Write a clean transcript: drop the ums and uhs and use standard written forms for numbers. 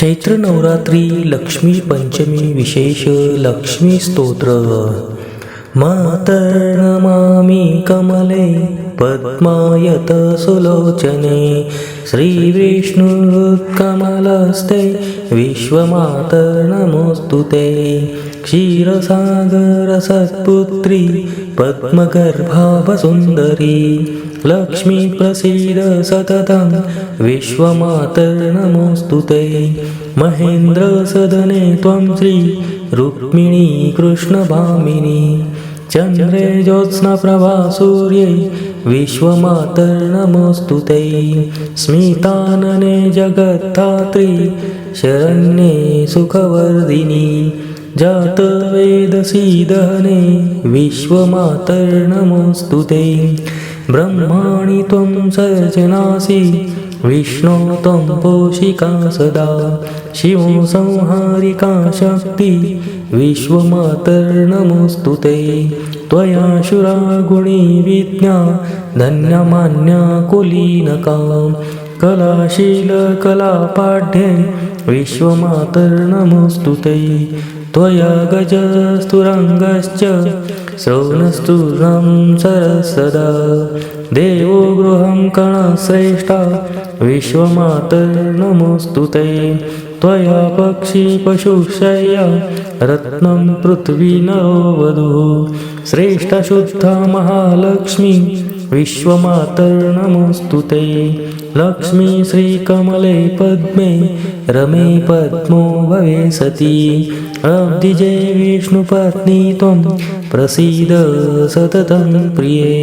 चैत्र नवरात्री लक्ष्मी पंचमी विशेष लक्ष्मी स्तोत्र। मातर्नमामि कमले पद्मायत सुलोचने श्रीविष्णुकमलस्ते विश्वमातर्नमोस्तुते क्षीरसागरसत्पुत्री पद्मगर्भावसुन्दरी लक्ष्मी प्रसीद सततं विश्वमातर्नमोस्तुते महेन्द्रसदने त्वं श्री रुक्मिणी कृष्णभामिनी चन्द्रे ज्योत्स्नाप्रभा सूर्ये विश्वमातर्नमोस्तुते स्मितानने जगत्धात्री शरण्ये सुखवर्धिनी जातवेदसीदहने विश्वमातर्नमोस्तुते ब्रह्माणि त्वं सर्जनासि विष्णो त्वं पोषिका सदा शिवो संहारिका शक्ति विश्वमातर्नमोस्तुते त्वया शुरा गुणी विद्या धन्यमान्या कुलीनका कलाशीलकलापाढ्ये विश्वमातर्नमोस्तुते त्वया गजस्तुरङ्गश्च श्रवणस्तुरं सरसदा देवो गृहं कणश्रेष्ठा विश्वमातर्नमोस्तुते त्वया पक्षी पशुशय्या रत्नं पृथ्वी नरो वधूः श्रेष्ठशुद्धा महालक्ष्मी विश्वमातर्नमोस्तुते लक्ष्मी श्रीकमले पद्मे रमे पद्मो भवे सती अब्धिजे विष्णुपत्नी त्वं प्रसीद सततं प्रिये।